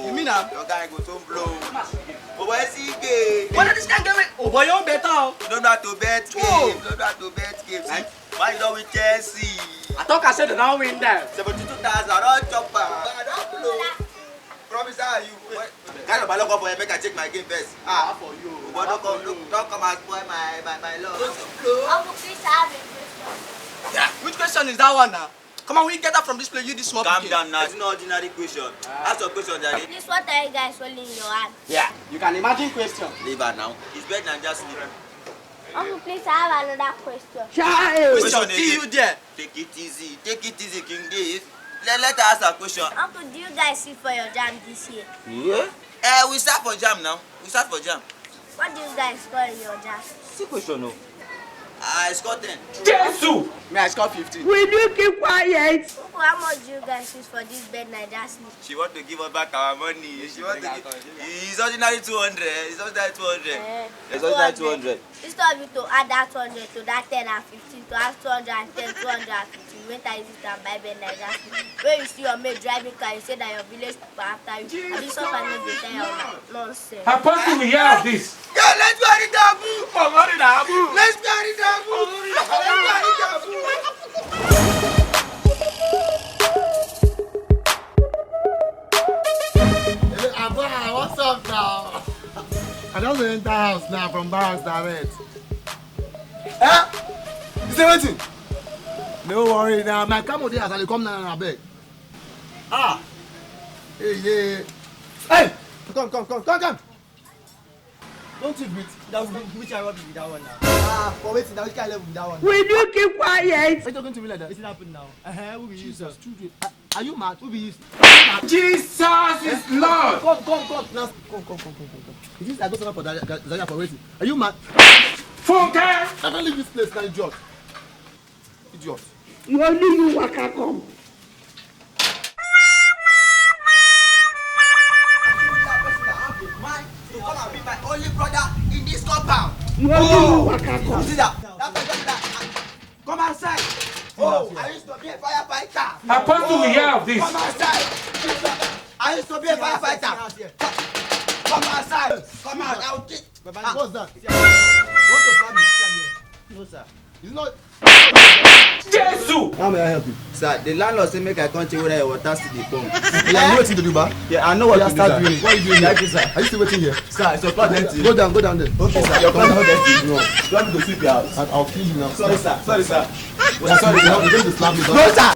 You mean now? Your guy go to blow. Oh, where's he gay? What this guy get me? Oh boy, you better. You don't know how to bet games. You don't know how to bet games. Why you don't with Chelsea? I thought I said they don't win there. 72,000, all chopper. I don't blow. Promise how you. Kind of lock up for you, make I check my game first. For you. But don't come and spoil my love. Uncle, please have a question. Yeah. Which question is that one now? Come on, we get that from this place. You this small. Calm down now. It's not ordinary question. Ask your question, Daddy. Please, what are you guys holding in your hand? Yeah. You can imagine question. Leave her now. It's better than just leave her. Uncle, please, I have another question. Question see you there. Take it easy. Take it easy, King Dave. Let her ask a question. Uncle, do you guys sit for your jam this year? Yeah? We start for jam now. We start for jam. What do you guys score in your jam? See question, no? I scored 10. Jesus! Me, I scored 15. Will you keep quiet? Uncle, how much do you guys use for this bed Naija sleep? She want to give us back our money. She want to give. It's ordinary 200. It's ordinary 200. It's ordinary 200. Instead of you to add that 200 to that 10 and 15 to add 210, 250, you went and use it and buy bed Naija sleep. When you see your mate driving car, you say that your village people after you. And this one family dey tell you nonsense. Apostle, we hear of this. Yeah, let's go to Dabu. Let's go to Dabu. What's up now? I just enter house now from barracks direct. You say waiting? No worry now. My come there as I come now and I beg. Hey. Come. Don't you beat? That was which I robbed with that one now. For waiting, now which kind of level with that one? Will you keep quiet? Why you talking to me like that? What's happening now? Who be Jesus? Are you mad? Who be you? Jesus is Lord. Come. Now, come. Is this I go for Daniella for waiting? Are you mad? Funke! I can't leave this place now, idiot. You only you waka come. You come and be my only brother in this compound. You only you waka come. See that? Come outside. I used to be a firefighter. Apostle, we hear of this. Come outside. I used to be a firefighter. Come outside. Come out. I will kick. What's that? You want to slap me? No, sir. It's not. Jesus! How may I help you? Sir, the landlord say make I continue with your water to the pump. You know what to do, ba? Yeah, I know what to do. Start doing. What are you doing? Thank you, sir. Are you still waiting here? Sir, it's your part empty. Go down there. Okay, sir. Your part empty. No. You want me to sweep your house? I'll kill you now. Sorry, sir. Sorry, sir. Sorry, you're going to slap me. No, sir.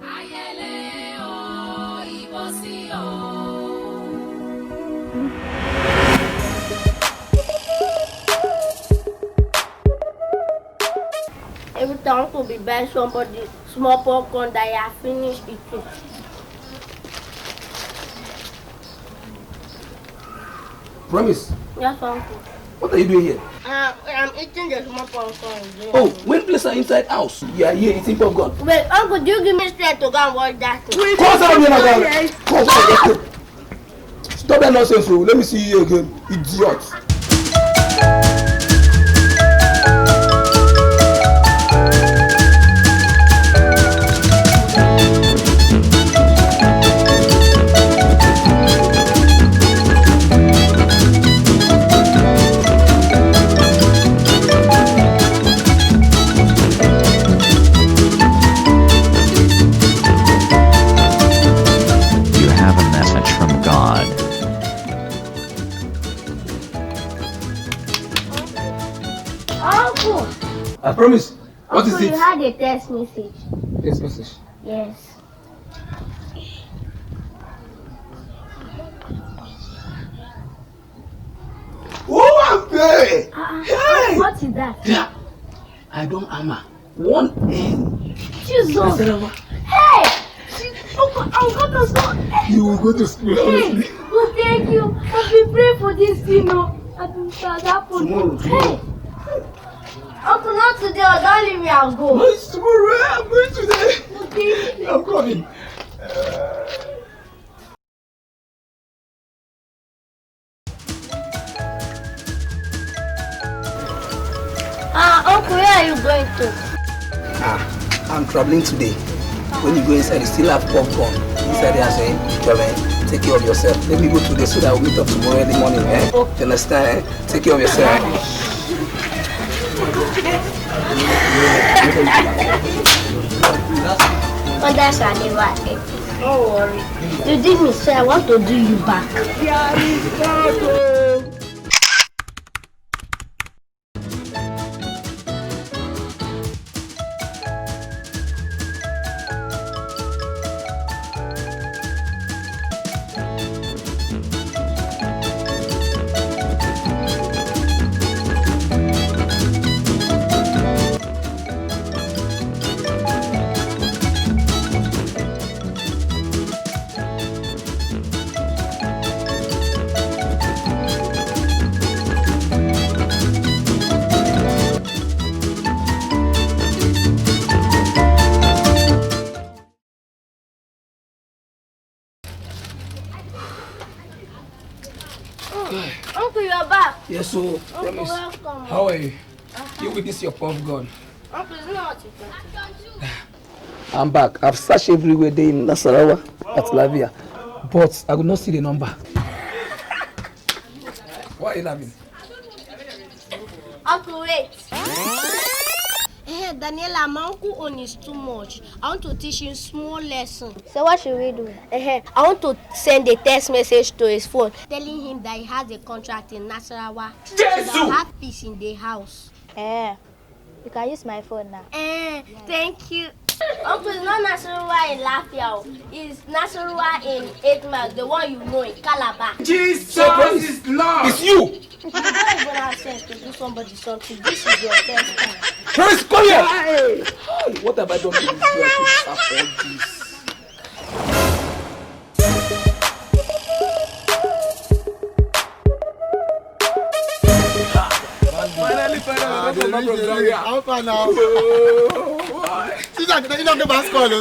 Every time to be buying somebody small popcorn that you have finished eating. Promise. Yes, uncle. What are you doing here? I'm eating the small popcorn. Oh, when place are inside house, you are here eating popcorn. Wait, uncle, do you give me strength to go and watch that thing? Come down here, madam. Come. Stop that nonsense, bro. Let me see you again, idiot. I promise. What is it? You had a text message. Text message? Yes. Oh, I'm there! Hey! What is that? Yeah. I don't hammer. One end. Jesus! Hey! I'm going to school. You will go to school. Hey! Oh, thank you. I've been praying for this thing. I've been happened. Tomorrow. Hey! Uncle, not today. Don't leave me. I'll go. No, it's tomorrow. I'm going today. Okay. I'm coming. Uncle, where are you going to? I'm traveling today. When you go inside, you still have popcorn inside there saying, Take care of yourself. Let me go today so that we'll meet up tomorrow in the morning, eh? You understand? Take care of yourself. Oh, that's I never ate. Don't worry. You did me, so I want to do you back. Uncle, you're back. Yes, so Uncle, promise. welcome. How are you? You with this your puff gun. Uncle, it's not what you think. I'm back. I've searched everywhere there in Nasarawa, at Lavia, but I could not see the number. Why are you laughing? Uncle, wait. Hey, Daniella, my uncle own is too much. I want to teach him small lesson. So what should we do? I want to send a text message to his phone telling him that he has a contract in Nasarawa. So that I'll have peace in the house. You can use my phone now. Thank you. Uncle, it's not Nasarawa in Lafia. It's Nasarawa in 8 miles, the one you know in Calabar. Jesus is Lord. It's you! You don't even have sense to do somebody something. This is your first time. Prince, come here! Hey, what have I done to this girl to afford this? Finally, how far now? You don't get basketball.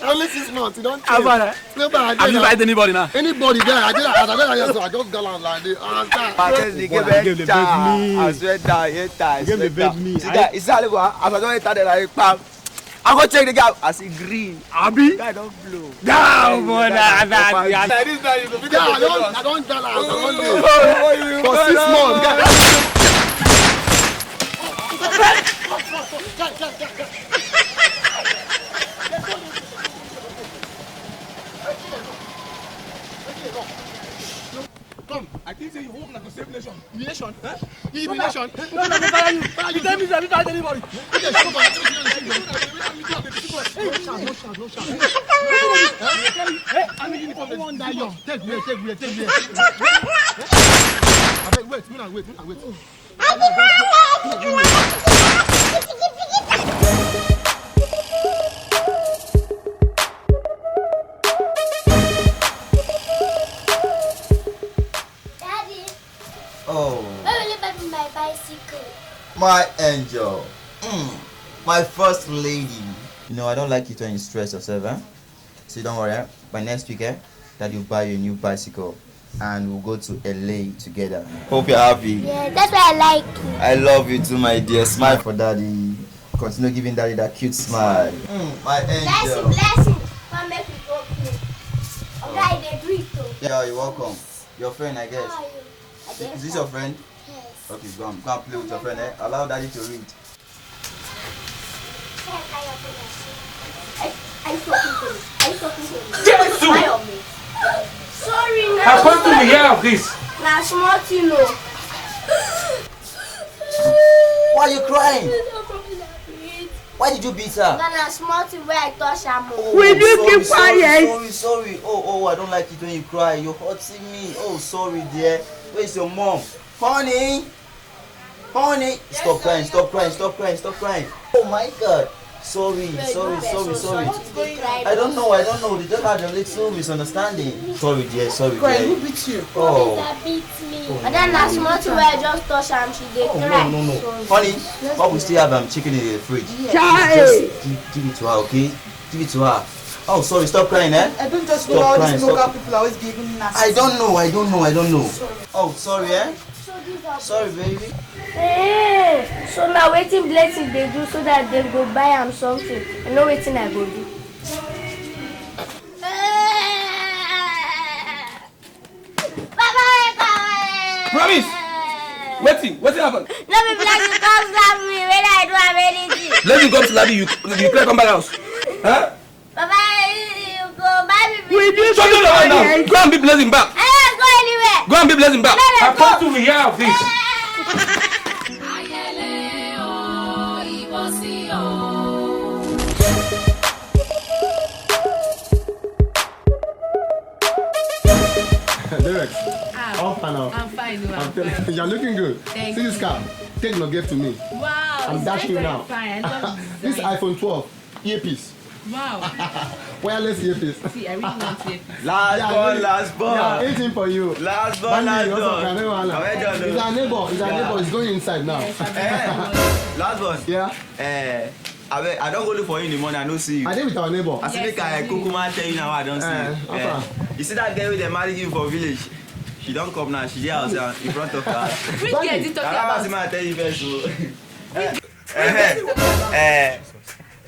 Only 6 months. You don't change. Have you invited anybody now? Anybody there? I just got on like this. I swear down, I go check the gap. I see green. Abi? Guy don't blow. Down, boy. I don't tell her. I don't live. For 6 months. Come, I think say you hold like a same nation. Nation? Huh? You nation? No, you tell me that you don't anybody. No shot. Hey, I'm in uniform. One die young. Take me. Wait. Oh, Why will you buy me my bicycle? my angel. My first lady. You know, I don't like it when you stress yourself, eh? So don't worry, eh? By next week, that you buy you a new bicycle and we'll go to LA together. Hope you're happy. Yeah, that's why I like you. I love you too, my dear. Smile for daddy. Continue giving daddy that cute smile. My angel. Blessing. Come make me go play. Okay, they do it too. Yeah, you're welcome. Your friend, I guess. How are you? Is this your friend? Yes. Okay, go and play with your friend, eh? Allow daddy to read. Are you talking to me? Jesus! Why on me? Sorry, now. How come to hear of this? Now, small thing, no. Why are you crying? Why did you beat her? Now, small thing where I touch her more. Will you keep quiet? Sorry. Oh, I don't like it when you cry. You're hurting me. Oh, sorry, dear. Where's your mom? Honey. Stop crying. Oh my God. Sorry. I don't know. They just had a little misunderstanding. Sorry, dear. Who beat you? Oh. That beats me. And then last month where I just touch her and she did cry. No. Sorry. Honey, but we still have chicken in the fridge. Just give it to her, okay? Give it to her. Oh, sorry. Stop crying, eh? I don't just know all these local people are always giving me nasty. I don't know. Oh, sorry, eh? So these are Sorry, baby. Hey, so now waiting blessing they do so that they go buy am something. I know waiting I go do. Promise. Waiting happen. No be like you come slap me when I do have anything. Let me come slap you clear come back house. Huh? Papa, you go buy me. Shut up right now. Go and be blessing back. I don't go anywhere. Go and be blessing back. I come to hear of this. Derich, how far now? I'm fine. I'm telling you, you're looking good. Thank See this car? Take your gift to me. Wow. I'm dashing you now. Fine. This iPhone 12 earpiece. Wow. Wireless earpiece. See, I really want it. Last ball. Yeah, anything for you. Last ball, Bandy, last also, ball. He's our neighbor. He's our neighbor. He's going inside now. Last one. Yeah. I don't go look for you in the morning. I don't see you. I think with our neighbor. I see make I Kukuma tell you now I don't see you. You see that girl with the married you for village? She don't come now. She there outside in front of her. Which girl is it talking I about? tell you first.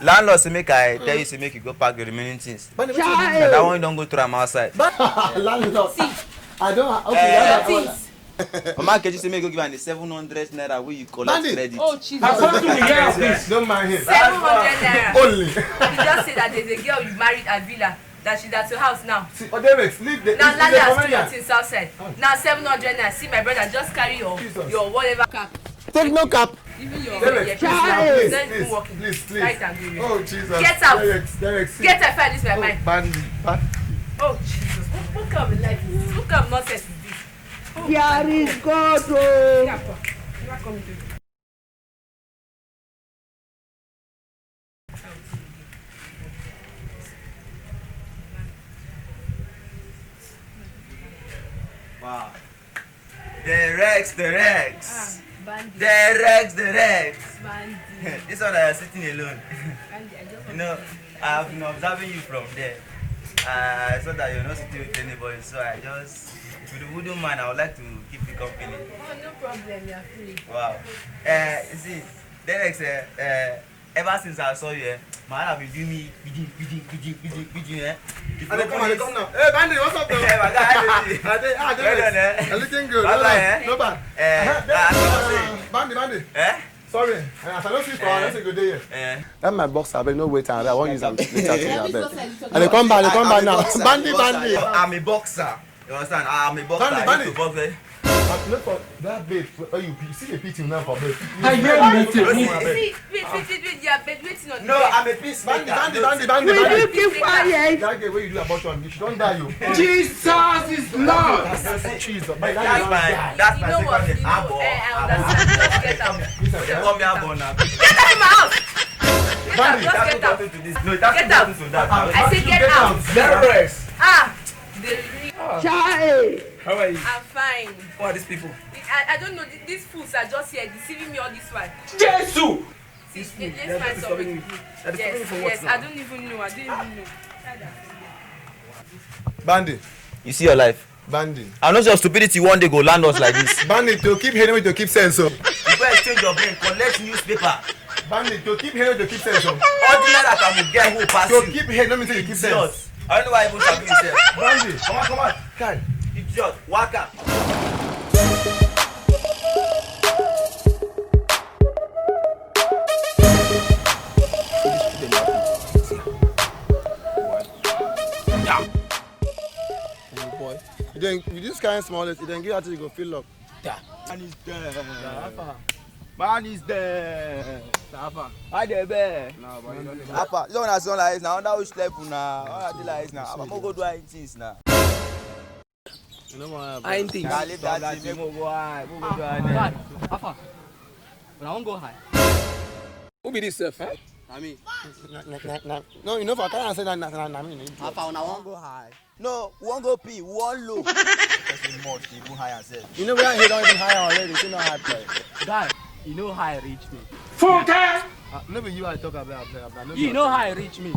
Landlord say make I tell you say make you go pack the remaining things. And that one you don't go through am outside. Landlord. See. I don't. Okay. Things. Mama Keji say make you give am the 700 naira wey you collect credit. Oh, Jesus. I come to hear of this. Don't mind him. 700 naira. Only. You just say that there's a girl you married at Villa. That she's at your house now. See, Derich, leave the. Now, Lala has 2 things outside. Now, 700 naira. See, my brother, just carry your whatever cap. Take no cap. Even your Derich, please. Right and give Oh Jesus. Get out. Derich, see. Get out, find this my mind. Bandy. Oh, Jesus. What kind of life is this? What kind of nonsense is this? Oh, Here is God. Yeah, you are coming to. Wow. Derich. Bandy. Derich. Bandy. This one I am sitting alone. Bandy, I just You know, I have been observing you from there. I saw that you're not sitting with anybody, so I just, if you wouldn't mind, I would like to keep you company. Oh, no problem, you're free. Wow. You see, Derich, ever since I saw you, my heart have been doing me, eh? Come now. Hey, Bandy, what's up, Hey, my guy, Derich, you're looking good. No bad. Bandy. Sorry, as I don't see for that's a good day. That's my box. I no wait and I won't use them later to and they come back now. Bandy. I'm a boxer. You understand? I'm a boxer. Bandy. Look for that babe. Oh, you see the beating now for babe. I hear me. See, wait, yeah, but waiting on No, I'm a peacemaker. Bandy. Will you keep quiet? That girl where you do abortion, she don't die you. Jesus is Lord. Jesus. That's my You know what? second You name. know, I understand. Just get out. They call me Abo now. Get out of my house! Get out, just get out. No, it has Get to out. happen to that. I say get out. Derich. Ah! Child. How are you? I'm fine. Who are these people? I don't know. These fools are just here deceiving me all this while. Jesus! Let's find something. Yes, I don't even know. Bandy. You see your life. Bandy. I know your stupidity one day go land us like this. Bandy, to keep hearing to keep sense. So. You go exchange your brain, collect newspaper. Bandy, to keep hearing to keep sense. So. Ordinary that can get who pass you. To keep hearing, let me say you keep sense. I don't know why you even talking yourself. Bandy. Come on. Kai. Idiot. Waka. Boy. Then with this kind of smallness, you then get out to go fill up. Man is there. Man is there. Hi there, bear. Apa, you don't have son like this now. That which level now? How are like this now? I'm gonna go do things now. You know what? I ain't think. I leave that thing. Go high. Go do Dad, Alpha. When I won't go high. Who be this self? I mean. No, you know for I can't say that. I mean. Alpha, when I won't go high. No, we won't go pee. We won't low. That's much. You go high yourself. You know where he don't even high already. You know high play. guy, you know how I reach me. Funke! Never you I talk about. You know how I reach me.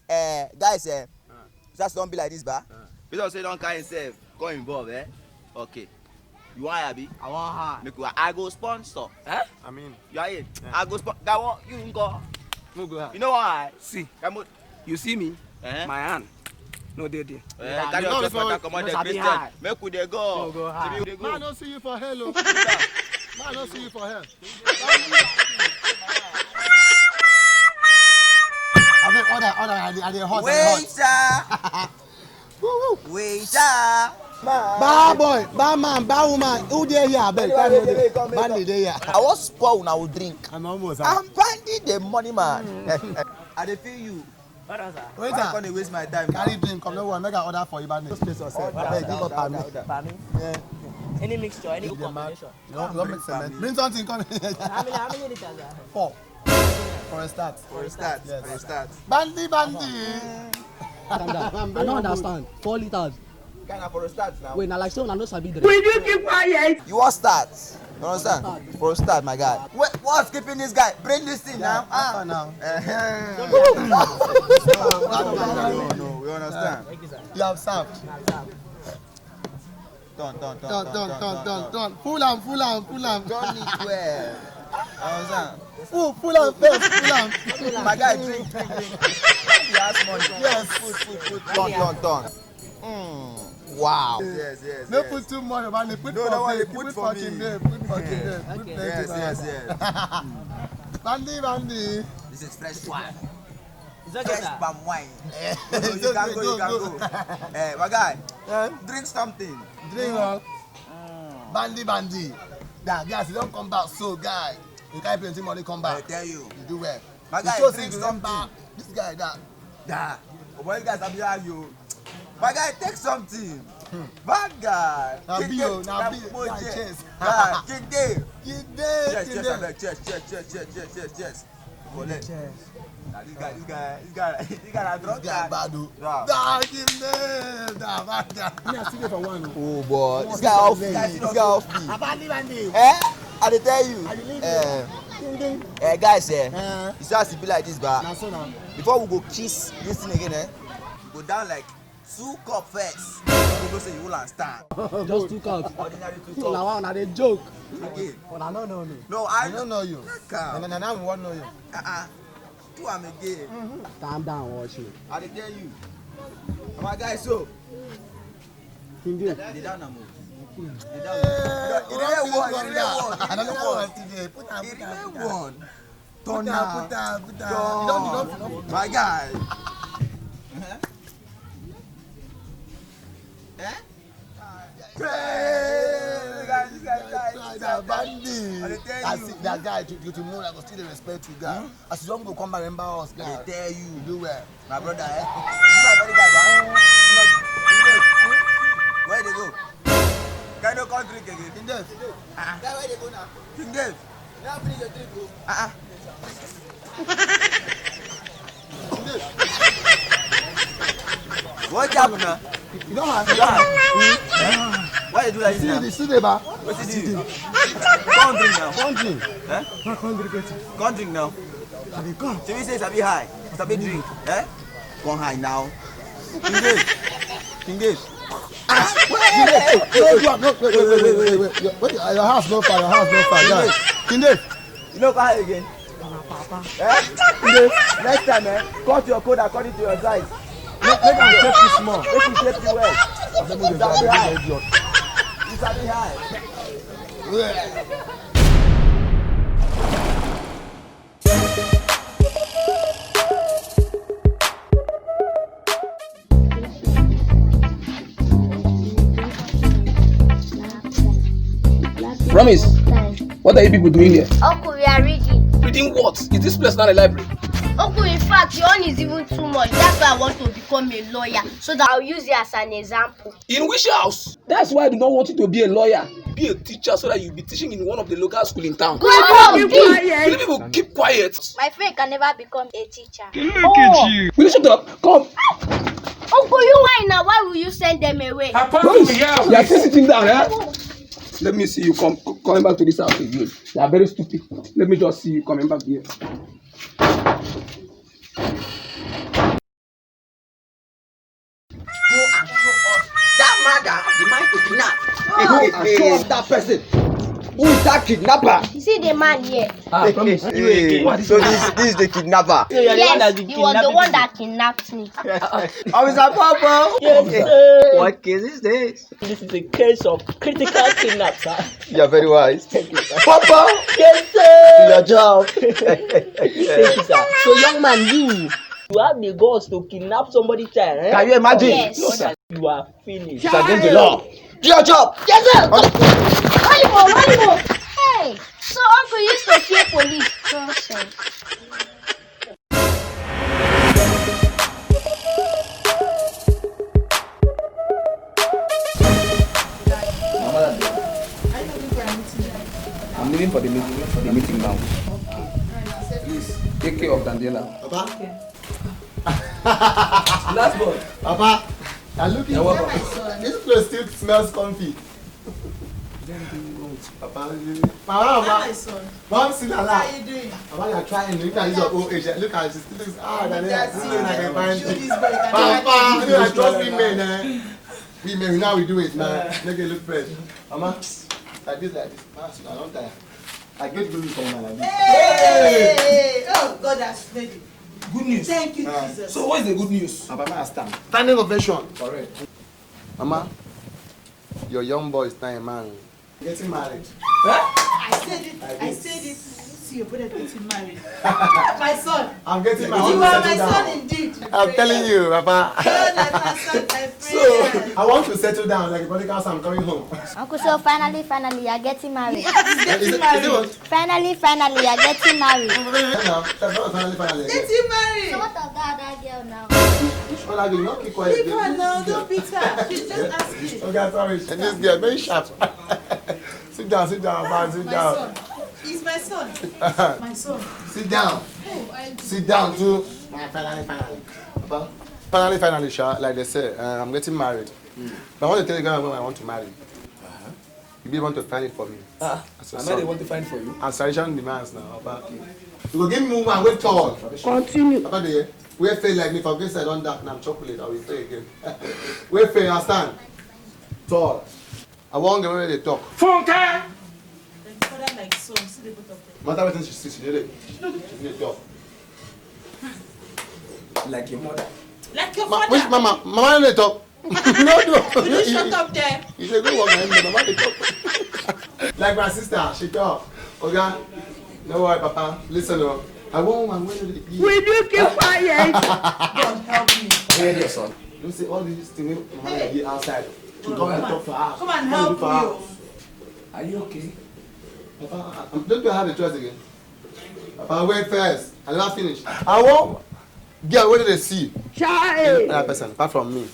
Guys, just don't be like this, ba. You don't say don't carry yourself. Go involve, eh? Okay. You want Abi? I want high. Make I go sponsor. Eh? I mean. You are here. Yeah. I go sponsor. That one you go. We'll go high. You know why? See. Come on. You see me? Uh-huh. My hand. No, they did. Carry your chest water, come on, the Christian. Make we dey go. Go high. Man, don't see you for hell. Man, don't see you for hell. I dey hot. Waiter. Bad boy, bad man, bad woman. Who there here? Bandy there here. I was spoil when I would drink. I'm almost. I'm Bandy the money man. I dey feel you. Waiter, Why can't you waste my time? carry drink. Come no one. Make an order for you, Bandy. Just place yourself. Give up Pami. Yeah. Any mixture, any combination. You don't make cement. Bring something. Come here. How many liters are? 4. For a start. For a start. Bandy. Calm down. I don't understand. 4 liters. Kind of for a start now. Wait, now like so, I know Sabi drink. Will you keep quiet? You want start? You understand? For a start, my guy. What's keeping this guy? Bring this thing now. Now. No, we understand. You have served. Done. Full am. Don't need well. Understand? Full am first. My guy, drink. He has money. Yes. Food. Done. Wow. Yes. No put too much, man. Put for me. Put fucking there. Put Yes. Bandy. This is fresh wine. It's okay, Fresh sir. palm wine. You can go. Hey, my guy, drink something. Drink up. Bandy. That guys, you don't come back so guy. You carry plenty money come back. I tell you. You do well. My guy, you drink come something. back. This guy that. Yeah. Boy, you guys are behind you. My guy, take something. Bad guy. Now King be Dave. yo, now be Boy, yo. cheers. Cheers. Yeah, King Dave. Cheers. Cheers. Now this guy a drunk guy. Bad o. Yeah. Bad guy. Oh boy, this guy off me. Bandy. I dey tell you. Guys, you see as e be like this, but Now so now. before we go kiss this thing again, go down like 2 cups first. You go say you will stand. Just 2 cups. Ordinary 2 So now, cups. now they joke. Again. No. No, I don't know you. Calm. No, we won't know you. Do am again. Calm down, watch me. I dey tell you. My guy, so. Indeed. Dey down now, move. Put down. My guy. That guy to know that I still dey respect you guy. As you don't go come back remember us guy. I tell you. You do well. My brother, you my body guy, where they go? Can you come drink again? King Dave. Guy, where they go now? King Dave. Now finish your drink, bro. What happened now? You don't have Why you do like this now? see the bar. What's it do? Come drink now. Don't drink. Come drink now. So we say it's a bit high. It's a bit drink. Come high now. King Dave. Wait. Your house no far. Guys. King Dave. You know come high again? King Dave, next time, cut your code according to your size. Make am shape you small. Make you shape you well. It's a bit high. Promise. What are you people doing here? Uncle, we are reading. Reading what? Is this place not a library? Uncle, in fact, your own is even too much. That's why I want to become a lawyer, so that I'll use it as an example. In which house? That's why I do not want you to be a lawyer. Be a teacher so that you'll be teaching in one of the local schools in town. Keep You people keep quiet. My friend can never become a teacher. Look at you. Will you shut up? Come. Uncle, you why now? Why will you send them away? You are still sitting down, eh? Let me see you coming back to this house again. You are very stupid. Let me just see you coming back here. Go and show us that mother, the mind to kidnap. Show us that person. Who is that kidnapper? You see the man here? I promise. Hey, so this is the kidnapper. Yes, he was the one that kidnapped me. Officer Papa. Yes, sir. What case is this? This is a case of critical kidnap, sir. You are very wise. Thank you, sir. Papa. Yes, sir. Your job. Thank you, sir. So, young man, you have the guts to kidnap somebody's child, eh? Can you imagine? Yes. No, sir. You are finished. It's against the law. Do your job. Yes, sir. Volleyball. Hey, so uncle used to fear police. Nonsense. I'm leaving for the meeting now. Please take care of Daniella. Papa. Last one. Papa. I'm looking. You're welcome. This place still smells comfy. Papa, Mama, Mom, sit down. How you doing? Papa, you're trying. Look at your old age. Look at this. This is Daniella. This is like a fine thing. Papa, you know I trust women. Women, now we do it, man. Make it look fresh. Mama, like this. Man, I don't tire. I get good news from my life. Hey! Oh, God has made it. Good news. Thank you, Jesus. So what is the good news? Papa, I stand. Standing ovation. Correct. Mama, your young boy is not a man. Getting married. I said it. See your brother getting married. My son. I'm getting married. You are my son indeed. I'm telling you, Papa. God, my son, my So, friend. I want to settle down like a body council. I'm coming home. Uncle, so finally, you're getting married. Is it what? Finally, you're getting married. Finally. Getting married. So what of that girl now? Which one are you? Not keep quiet. Leave her now. Don't beat her. She's just asking. Okay, sorry. And this girl, very sharp. Sit down, man. Sit My down. son. He's my son. My son. Sit down. Oh, Sit down, too. Finally. Papa. Finally, Sha, like they say, I'm getting married. But I want to tell you guys when I want to marry. You really want to find it for me. And now they want to find for you. Aspiration demands now, Papa. You go give me woman, wait tall. continue. Papa, there. We fail like me. For this I don't dark and I'm chocolate. I will fail again. We fail, I stand. Tall. I won't get where they talk. Funke! Father like son. See the both of them. Matter what she sees, she did it. She did it talk. Like your mother. Like your father. Which mama? Mama didn't talk. No. Will you shut up there? You should go walk my mama didn't talk. Like my sister, she talk. Okay? No worry, Papa. Listen up. I want one when you eat. Will you keep quiet? God help me. Hear your son. You see all these things mama dey outside. To come and talk for her. Come and help me. Are you okay? Papa, don't you have a choice again? Papa, wait first. I not finish. I want girl where did they see? Child. Another person apart from me.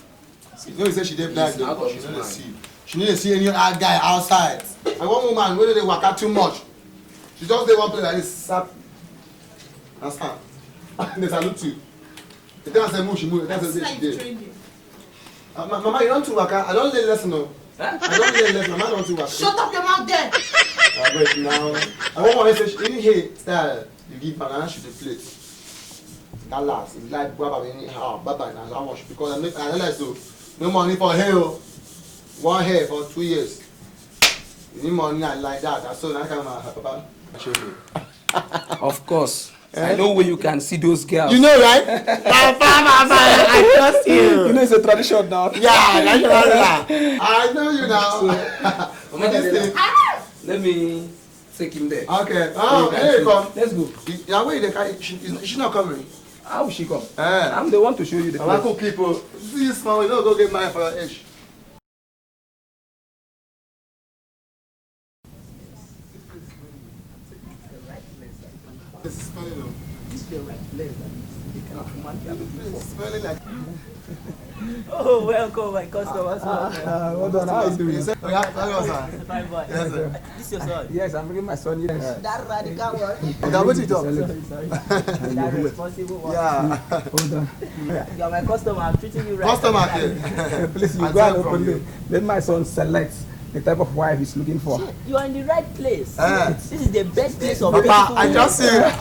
You know you say she dey blind, she no dey see. She no dey see any other guy outside. I want woman where they work out too much. She just dey one place like this. Sap. Understand? They salute you. The time I say move, she move. The time I say she dey. Mama, you don't too work out. I don't learn lesson no. I don't learn lesson. Mama don't too work. Shut up your mouth then. Wait now. I want one message. Any hate style you give banana should the plate. That last. It's like Baba anyhow. Baba now how much? Because I realize so. No money for hair. One hair for 2 years. You need money like that. So now I come Papa. I show you. Of course. I know where you can see those girls. You know, right? Papa, I trust you. You know it's a tradition now. Yeah, that's I know you now. Let me take him there. Okay. Oh, here you come. Let's go. Now where the guy? She's not coming. How will she come? I'm the one to show you the place. Cool people. See this man, we don't go get married for your age. This is smelling though. This is the right place. Smelling like. Oh, welcome, my customers. Well done. How are you doing? Fine boy. Yes, sir. This is your son. Yes, I'm bringing my son. Yes. That radical one. Okay, what you talk? That responsible one. Yeah. Hold on. You are my customer. I'm treating you right. Customer here. Please, you I go and take from open you. it. Let my son select the type of wife he's looking for. You are in the right place. This is the best place of Papa, I just see. Here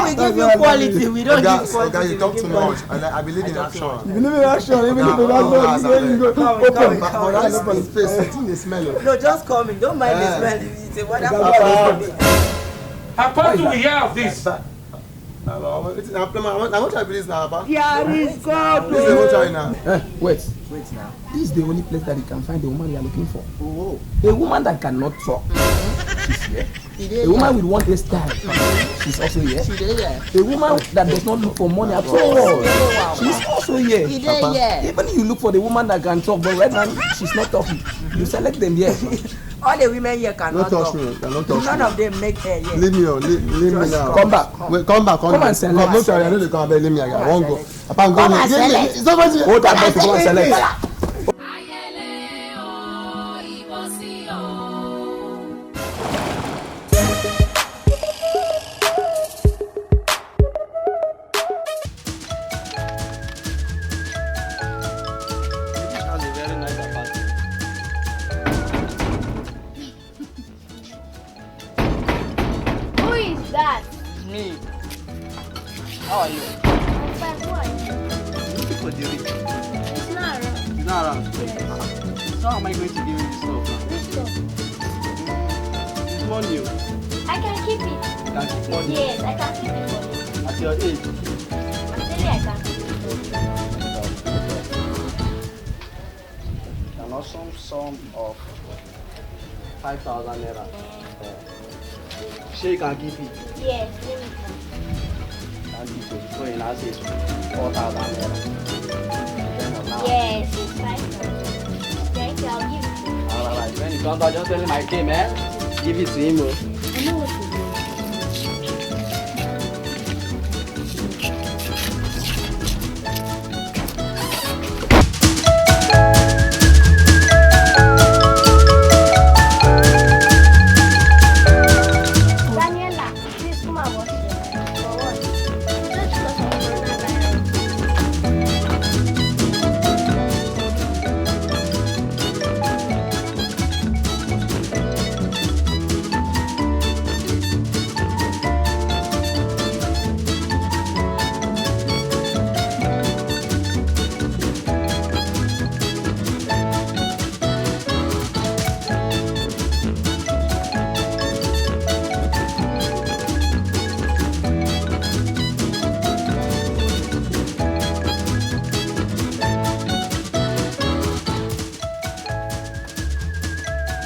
we give you quality, we don't give quality. Guys, you talk too much. I believe in action. You believe in action, even if you don't know, open. Open space, sitting the smell. No, just come in. Don't mind the smell. It's a wonderful. How about we hear of this? I want to believe now, Papa. Yeah, is God. This is what I now. Wait now. this is the only place that you can find the woman you are looking for. Oh. A woman that cannot talk, she's here. A woman with one hairstyle, she's also here. A woman that does not look for money at all, she's also here. Even you look for the woman that can talk, but right now she's not talking. You select them here. All the women here cannot Don't touch talk. me. Don't touch None me. of them make hair yet. Leave me now. Come back. Wait, come back. Come and select. Come, no, sorry, I know they come back. Leave me again. I won't go. Papa, I'm going. It's not much. Hold that back to come and select. Who is that? Me. How are you? I'm fine. Who are you? Looking for Derich. It's not around. He's not around. So how am I going to give him this stuff? Which stuff? It's money. I can keep it. You can keep money. Yes, I can keep it for you. At your age. I'm telling you, I can keep it for you. An awesome sum of 5,000 naira. Sure you can keep it. Yes, let me And it will so in as is 4,000 naira. Yes, it's 5,000. Thank you, I'll give it to you. Alright, when he comes out, just tell him I came, eh? Give it to him. I know what to do. Daniella, please come and wash your hair. For what? Just because of coronavirus.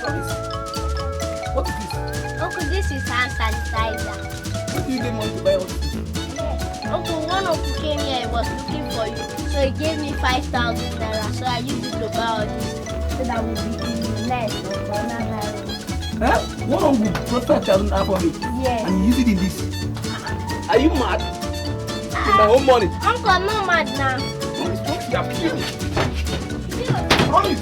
What is this? Uncle, this is hand sanitizer. What do you get money to buy all this? Uncle, one uncle came here, he was looking for you. So he gave me 5,000 naira. So I used it to buy all this. So that we'll be immunized from coronavirus. Huh? One of you brought 5,000 naira for me. Yes. And you use it in this. Are you mad? It's my own money. Uncle, I'm not mad now. Promise, you have killed me. Promise.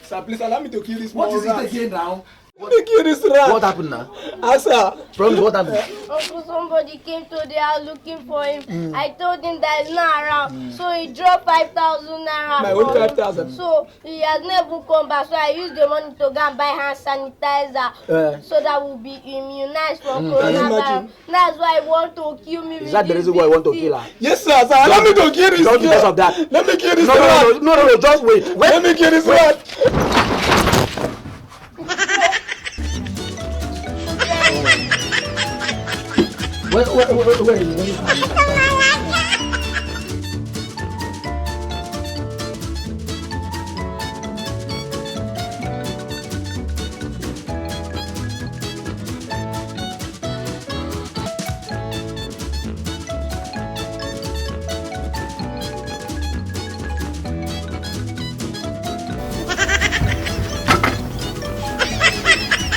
Sir, please allow me to kill this What is rat. it again now? Let me kill this rat. What happened now? Answer. Promise, what happened? Uncle, somebody came to the house looking for him. I told him that he's not around. So he dropped 5,000 naira. My own 5,000. So he has never come back. So I used the money to go and buy hand sanitizer. So that we'll be immunized from coronavirus. That's why he want to kill me. Is that the reason why you want to kill her? Yes, sir. Allow me to kill this Don't rat. because of that. Let me kill this rat. No, just wait. Let me kill this rat. Wait.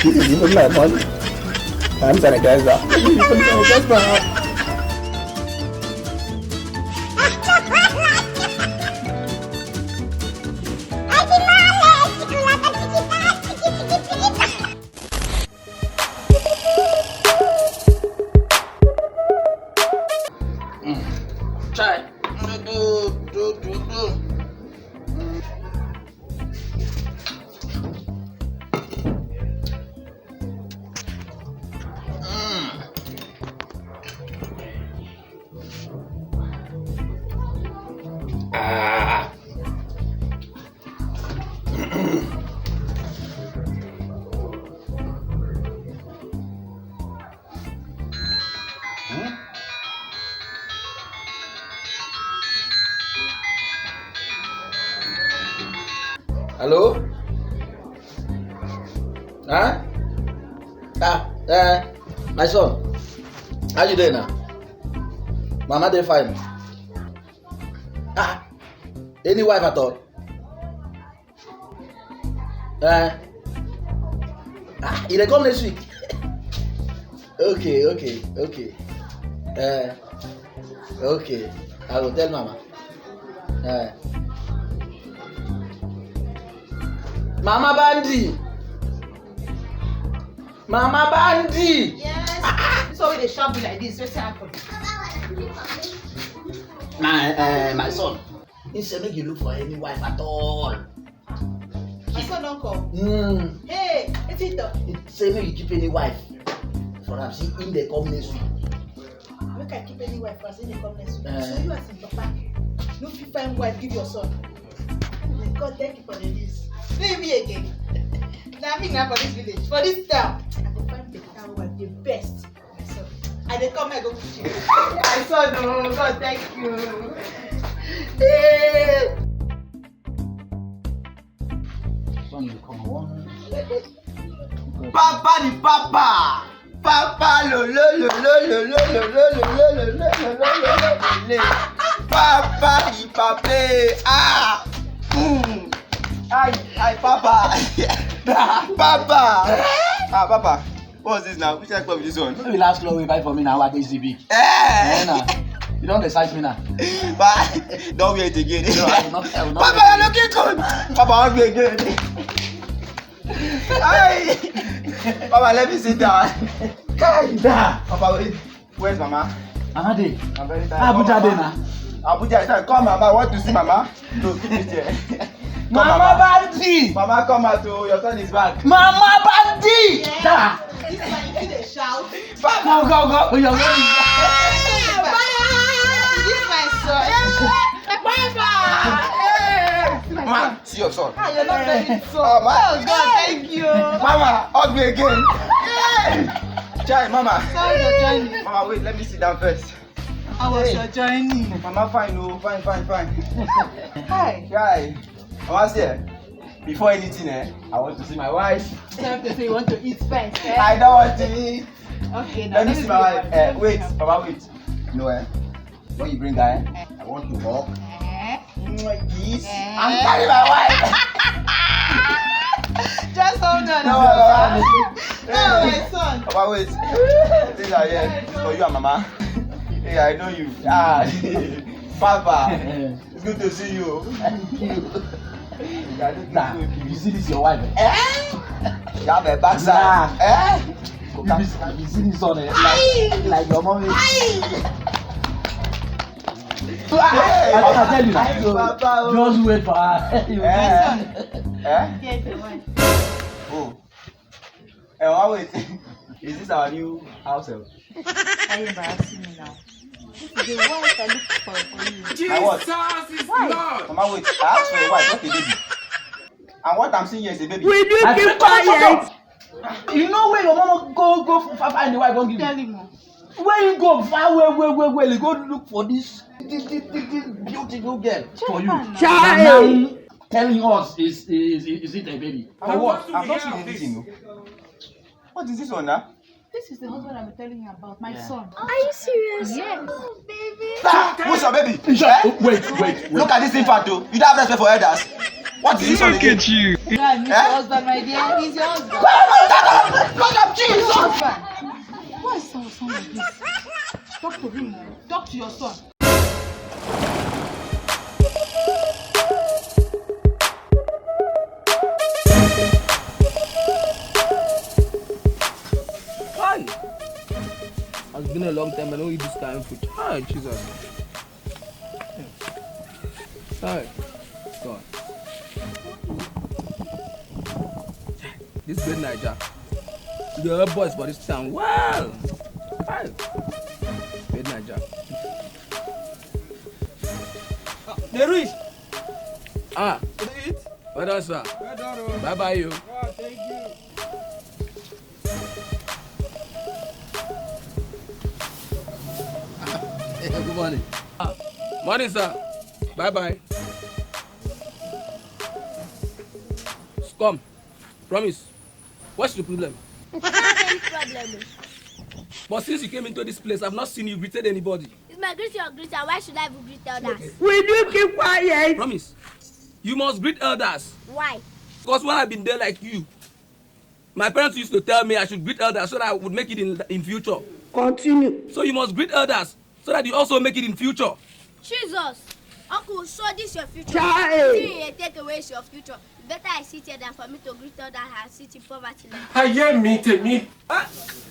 You put my money. I'm sanitizer. You put sanitizer. Try. Hello? Huh? My son. How you doing now? Mama, they fine. Any wife at all? You dey come next week? Okay. Okay. I will tell Mama. Mama Bandi. Yes. So they shop like this. What's happening? My son. He said make you look for any wife at all. My son don't come. Hey, it's it though. He said make you keep any wife. For him, see him they come next week. Make I keep any wife first, they come next week. So you as in papa, no fit find wife give your son. Oh my God, thank you for the list. Leave me again. Now me now for this village, for this town. I go find the town wife the best. My son. And they come and go push you. My son, oh God, thank you. Son, you come on. Papa ni papa. Papa lo. Papa ni papa. Ay, papa. Papa. Papa. What's this now? Which type of this one? Maybe last club we buy for me now. What is the big? You don't decide me now. Don't wait again. No, I will not. Papa, you're looking good. Papa, I'll be again. Hey. Papa, let me sit down. Papa, wait. Where's Mama? Mama dey. I'm very tired. Abuja dey na. Abuja is tired. Come, Mama. I want to see Mama. No, keep it here. Mama Bandi. Mama, come out. Your son is back. Mama Bandi. Yeah. This one, you see the shout. Go. You're going. This my son. Papa. Mama, see your son. You're not ready, son. Oh, God, thank you. Mama, hug me again. Chai, Mama. Sorry, your journey. Mama, wait, let me sit down first. How was your journey? Mama, fine, oh, fine. Hi. Chai, Mama's here. Before anything, I want to see my wife. You have to say you want to eat first, eh? I don't want to eat. Okay, now Let me see my wife. Wait, Mama, wait. No, when you bring her, I want to hug. Kiss. I'm carrying my wife. Just hold on. No, my son. Papa, wait. Things are here for you and Mama. Hey, I know you. Papa, it's good to see you. Nah, you see this your wife? You have a backside. You see this one? Like your mommy. I tell you now. Just wait for her. Here's the one. Oh, wait. Is this our new house help? Are you embarrassing me now? This is the wife I look for you. Jesus is Lord. Mama, wait. I asked for a wife, not a baby. And what I'm seeing here is a baby. Will you keep quiet? You know where your mama go find the wife won't give you. Tell him. Where you go far where you go look for this beautiful girl for you. Child. Now telling us is it a baby? For what? I'm not seeing anything. No. What is this one now? This is the husband I'm telling you about, my son. Are you serious? Yes. Baby. Who's your baby? Wait. Look at this infant though. You don't have respect for elders. What is this one again? Look at you. Yeah, Mr. Husband, my dear. He's your husband. God of Jesus! Husband. Why is your son like this? Talk to him. Talk to your son. Hi. It's been a long time. I don't eat this kind of food. Hi, Jesus. Hi. God. This great Niger. The other boys for this town. Well. Hi. Great Niger. Derich. Well done, sir. Well done. Bye bye, you. Thank you. Good morning. Morning, sir. Bye bye. Come. Promise. What's the problem? I don't have any problem. But since you came into this place, I've not seen you greeted anybody. It's my greeting or greeter. Why should I even greet elders? Will you keep quiet? Promise. You must greet elders. Why? Because when I've been there like you, my parents used to tell me I should greet elders so that I would make it in future. Continue. So you must greet elders so that you also make it in future. Jesus. Uncle, so this is your future. Child. See, you take away your future. Better I sit here than for me to greet elders and sit in poverty. I hear me to me. Promise.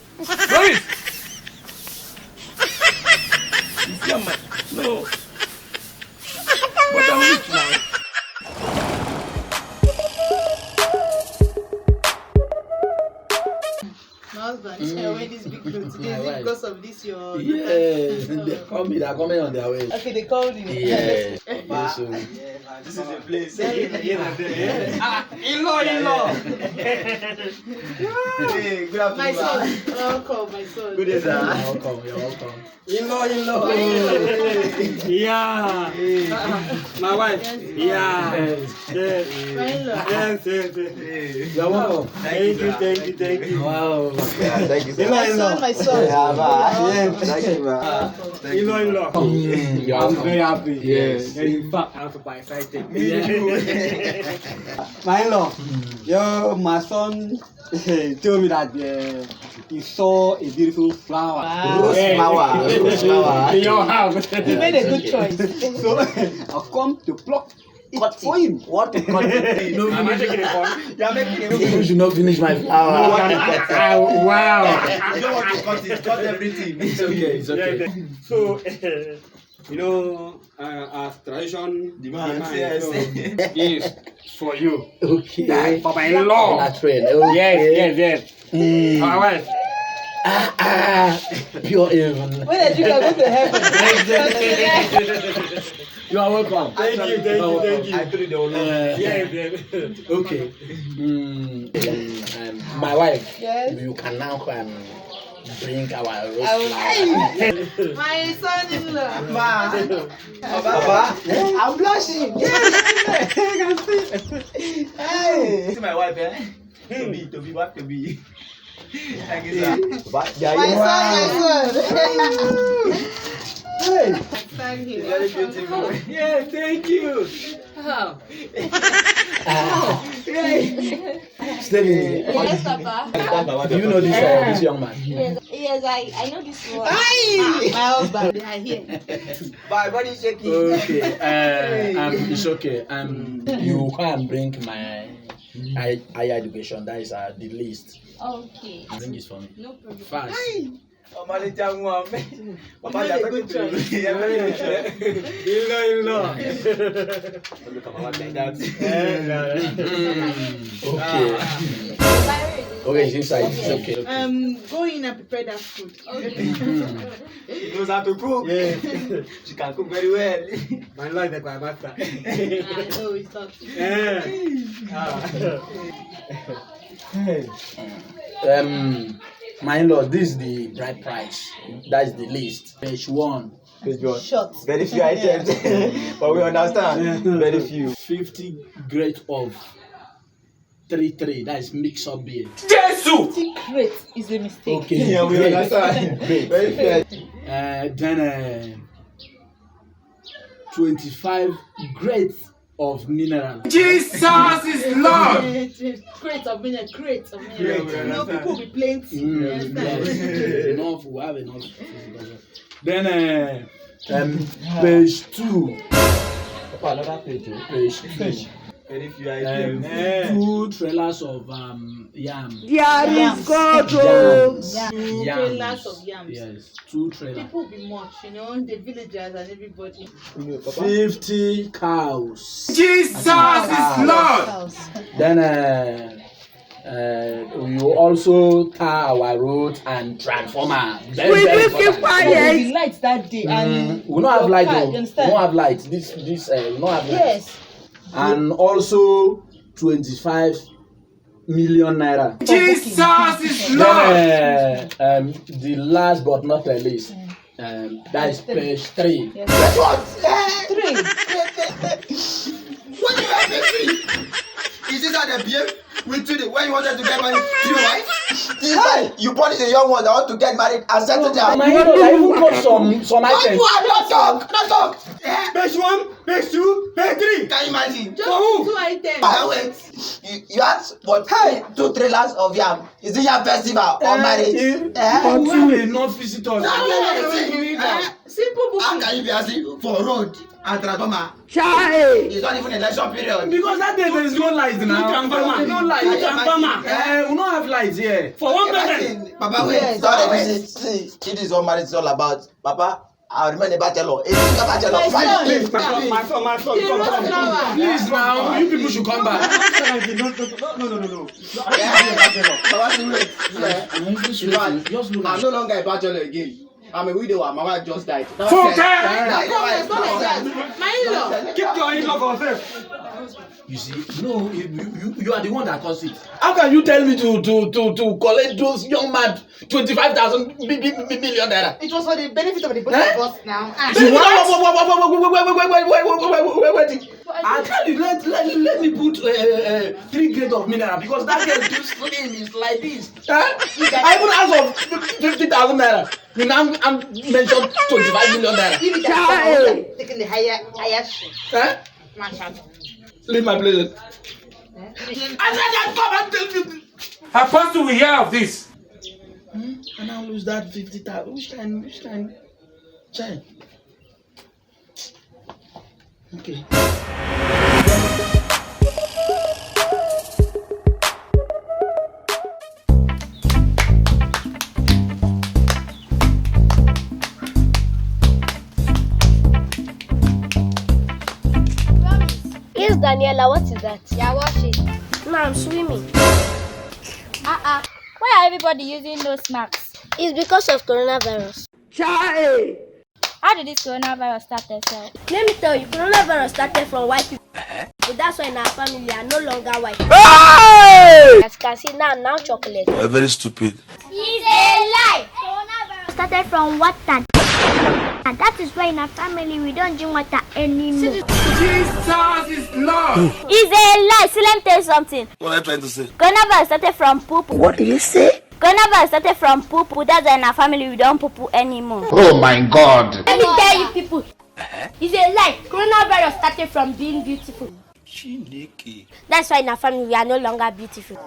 You see, no. But I'm rich now. My husband, wear this big clothes today. Is it because of this your? Yes, they call me. They're coming on their way. Okay, they called you. Yes. This is the place. In-law. Hey, good afternoon. My son, welcome, my son. Good day, sir. You're welcome. In-law. Yeah. My wife. Yeah. My in-law. Yes. You're welcome. Thank you. Wow. Yeah, thank you, sir. My son, my son. Yeah, thank you, man. In-law. I'm very happy. Yes. In fact, I'm super excited. My in-law, my son told me that he saw a beautiful flower. Rose flower. In your house. You made a good choice. So I've come to pluck it for him. What to cut it? Am I taking it for? You're making it. You should not finish my flower. Wow. You don't want to cut it. Cut everything. It's okay. So, as tradition Demands, demands, yes. so is for you. Okay. For my in-law. That's friend. Okay. Yes. My wife. Pure heaven. When did you go to heaven? You are welcome. Thank you. I told you they will love you. Okay. My wife. Yes. You can now bring our rose Oh, flower. my son-in-law. Papa. I'm blushing. Hey. See my wife, eh? To be, what to be. Thank you, sir. My son. Hey. Thank you. Very beautiful. Yeah, thank you. Stephanie. Yes, Papa. Do you know this young man? Yes, I know this one. My husband, they are here. My body shaking. Okay. It's okay. You can bring my higher education. That is the list. Okay. Bring this for me. No problem. Fast. Papa, you Papa, made a good choice. In-law. Look at my wife like that. Okay. Okay, it's inside. It's okay. Go in and prepare that food. She knows how to cook. Yeah. She can cook very well. My life is my master. I know it's not. My in-law, this is the bride price. That is the list. Page 1. Short. Very few items. But we understand. Very few. 50 grade of 3-3. That is mix up beer. Jesus! Secret is a mistake. Okay. Yeah, we great. understand. Great. Very few. Then 25 grades of mineral. Jesus is Lord! Crate of minute. Yeah, we No, understand. people be plenty. You understand? Yes. Enough. We have enough. Then page 2. Papa, another page. Page 2. Very few items. 2 trailers of yam. There is God. Yams. Two Yams. trailers of yams. Yes, 2 trailers. People be much, the villagers and everybody. 50 cows. Jesus is Lord! House. Then we will also tar our road and transformer. Very, very important. The lights that day and We don't have light car, though. you We understand? don't have light. This we don't have light. Yes. And also 25 million naira. Jesus is Lord! Then the last but not the least, that is page 3. Yes. What do you have to see? Is this how they behave? with you when you wanted to get married to your wife? Hey, you punish a young one that want to get married and settle down. I even got some items. Not talk. Page 1, page 2, page 3. Can you imagine? Just 2 items. Wait. You asked for 2 trailers of yam. Is it your festival or marriage? But you not visitors. Simple. How can you be asking for road and transformer? Chai! It's not even election period. Because that day there is no light now. Transformer. No light. We don't have lights here. For 1 person. Papa, wait. See, it is what marriage is all about. Papa, I remember bachelor. It's a bachelor. My son. Please now, you people should come back. No. I'm no longer a bachelor again. I'm a widower. My wife just died. My in-law. Keep your in-law for yourself. You see, no, you are the one that caused it. How can you tell me to collect those young man 25,000 million naira? It was for the benefit of the both of us now. I tell you, let me put 3 grades of mineral because that girl too slim is like this. I even asked for 50,000 naira. You now mentioned 25 million naira. Taking the higher share. Leave my place. I said, come and tell me. Apostle will hear of this. And I'll lose that 50,000. Which time? Child. Okay. Yes, Daniella, what is that? Yeah, wash it. No, I'm swimming. Why are everybody using nose masks? It's because of coronavirus. Chai! How did this coronavirus start itself? Let me tell you, coronavirus started from white people. But that's why in our family are no longer white. Hey! As you can see now chocolate. You're very stupid. It's a lie! Coronavirus started from water. And that is why in our family we don't drink water anymore. Jesus is Lord. It's a lie. So let me tell you something. What are you trying to say? Coronavirus started from poop. What did you say? Coronavirus started from poo. That's why in our family we don't poo anymore. Oh my God. Let me tell you people. It's a lie. Coronavirus started from being beautiful. That's why in our family we are no longer beautiful.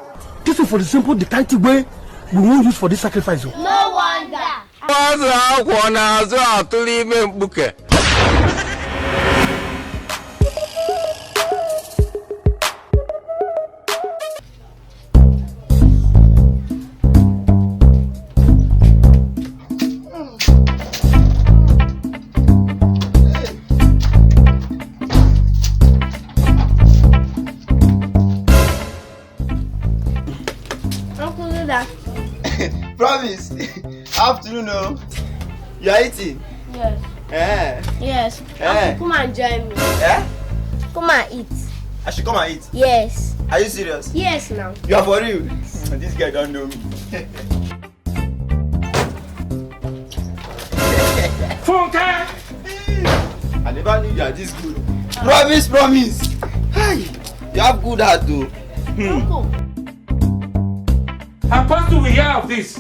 This is for the simple, decisive way we won't use for this sacrifice. No wonder. Promise. Afternoon, no. You are eating? Yes. Yes. Come and join me. Come and eat. I should come and eat? Yes. Are you serious? Yes, now. You are for real? This guy don't know me. Funke! I never knew you are this good. Promise. Hey, you have good heart though. Apostle will hear of this.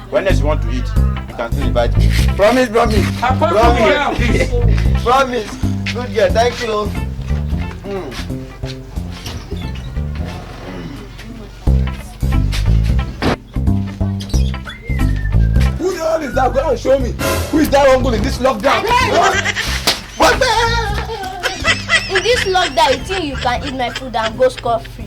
When next you want to eat, you can still invite me. Promise. Apostle will hear of this. Promise. Good girl, thank you. Who the hell is that? Go and show me. Who is that uncle in this lockdown? What the In this lockdown, you think you can eat my food and go score free?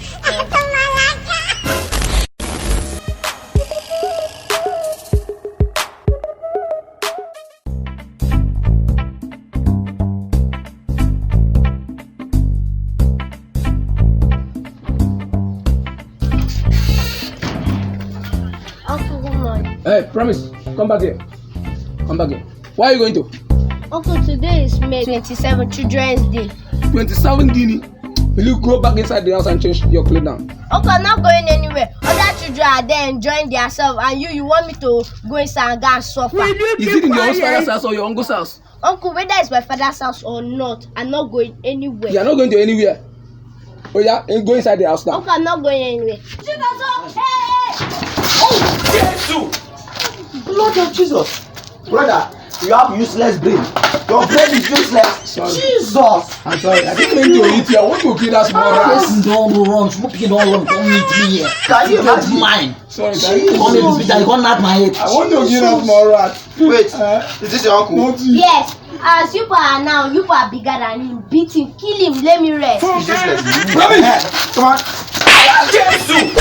Uncle, good morning. Hey, promise. Come back here. Where are you going to? Uncle, today is May 27, Children's Day. 27 Guinea. Will you go back inside the house and change your clothes now? Uncle, I'm not going anywhere. Other children are there enjoying themselves, and you want me to go inside and go and suffer? Is it in your father's house or your uncle's house? Uncle, whether it's my father's house or not, I'm not going anywhere. You are not going to anywhere. Oh yeah, go inside the house now. Uncle, I'm not going anywhere. Hey! Oh, Jesus! Lord of Jesus. Brother, you have useless brain. Your brain is useless. Sorry. Jesus! I'm sorry. I didn't mean to eat you. I want to kill that small rat. Don't run. Smoking all wrong. Don't meet me here. Can you imagine? Mine. Sorry, You want to this bitch? You can't knock my head. I want to kill that small rat. Wait, is this your uncle? Not you. Yes. As you are now, you are bigger than him. Beat him, kill him, let me rest. He's useless. Come on. Come on. Jesus!